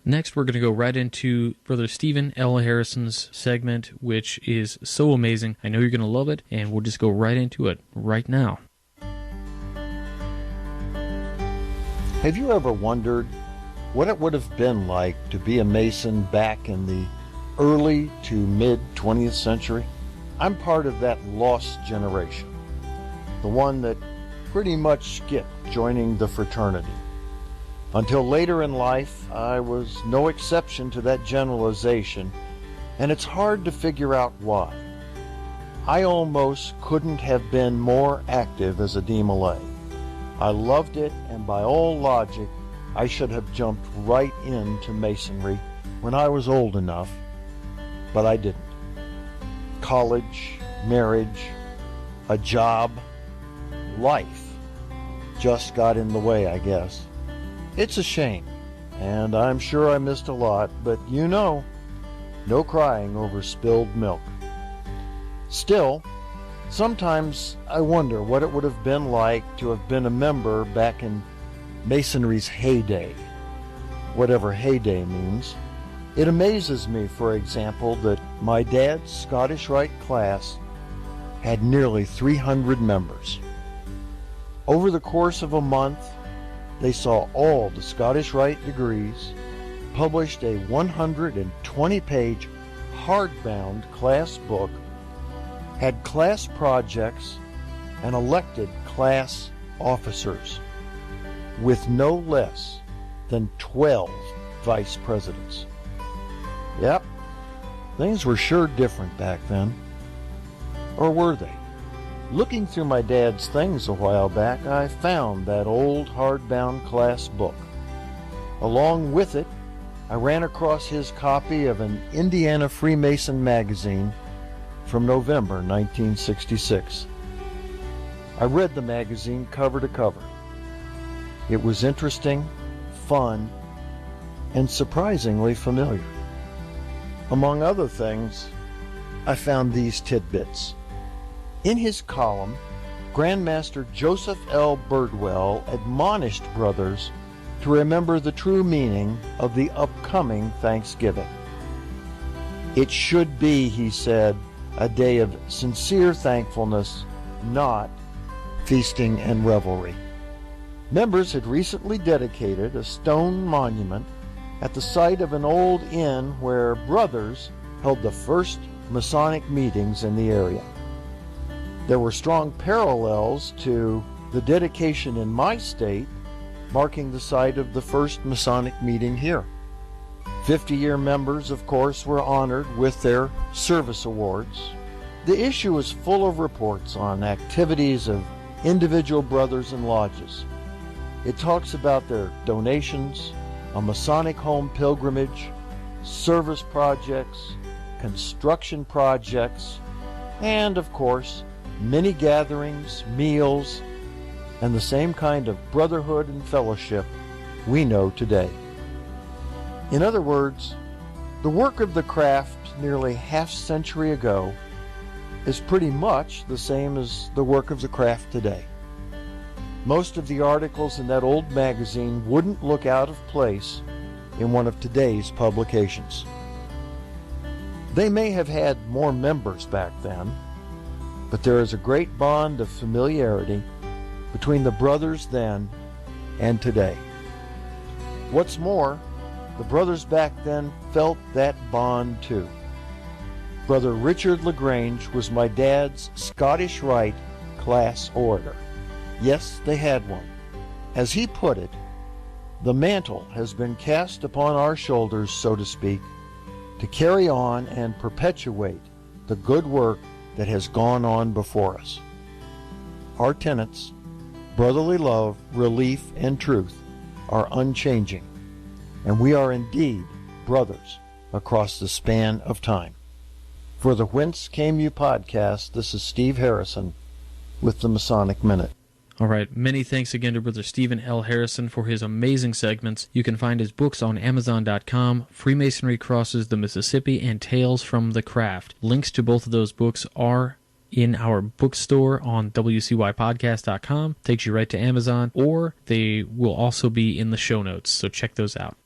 Next, we're going to go right into Brother Stephen L. Harrison's segment, which is so amazing. I know you're going to love it, and we'll just go right into it right now. Have you ever wondered what it would have been like to be a Mason back in the early to mid-20th century? I'm part of that lost generation, the one that pretty much skipped joining the fraternity. Until later in life, I was no exception to that generalization, and it's hard to figure out why. I almost couldn't have been more active as a D. Malay. I loved it, and by all logic, I should have jumped right into Masonry when I was old enough, but I didn't. College, marriage, a job, life just got in the way, I guess. It's a shame, and I'm sure I missed a lot, but no crying over spilled milk. Still, sometimes I wonder what it would have been like to have been a member back in Masonry's heyday, whatever heyday means. It amazes me, for example, that my dad's Scottish Rite class had nearly 300 members. Over the course of a month, they saw all the Scottish Rite degrees, published a 120-page hardbound class book, had class projects, and elected class officers, with no less than 12 vice presidents. Yep, things were sure different back then. Or were they? Looking through my dad's things a while back, I found that old hardbound class book. Along with it, I ran across his copy of an Indiana Freemason magazine from November 1966. I read the magazine cover to cover. It was interesting, fun, and surprisingly familiar. Among other things, I found these tidbits. In his column, Grandmaster Joseph L. Birdwell admonished brothers to remember the true meaning of the upcoming Thanksgiving. It should be, he said, a day of sincere thankfulness, not feasting and revelry. Members had recently dedicated a stone monument at the site of an old inn where brothers held the first Masonic meetings in the area. There were strong parallels to the dedication in my state, marking the site of the first Masonic meeting here. 50-year members, of course, were honored with their service awards. The issue is full of reports on activities of individual brothers and lodges. It talks about their donations, a Masonic home pilgrimage, service projects, construction projects, and, of course, many gatherings, meals, and the same kind of brotherhood and fellowship we know today. In other words, the work of the craft nearly half-century ago is pretty much the same as the work of the craft today. Most of the articles in that old magazine wouldn't look out of place in one of today's publications. They may have had more members back then, but there is a great bond of familiarity between the brothers then and today. What's more, the brothers back then felt that bond too. Brother Richard LaGrange was my dad's Scottish Rite class orator. Yes, they had one. As he put it, the mantle has been cast upon our shoulders, so to speak, to carry on and perpetuate the good work that has gone on before us. Our tenets, brotherly love, relief, and truth, are unchanging, and we are indeed brothers across the span of time. For the Whence Came You podcast, this is Steve Harrison with the Masonic Minute. All right, many thanks again to Brother Stephen L. Harrison for his amazing segments. You can find his books on Amazon.com, Freemasonry Crosses the Mississippi and Tales from the Craft. Links to both of those books are in our bookstore on WCYpodcast.com. Takes you right to Amazon, or they will also be in the show notes, so check those out.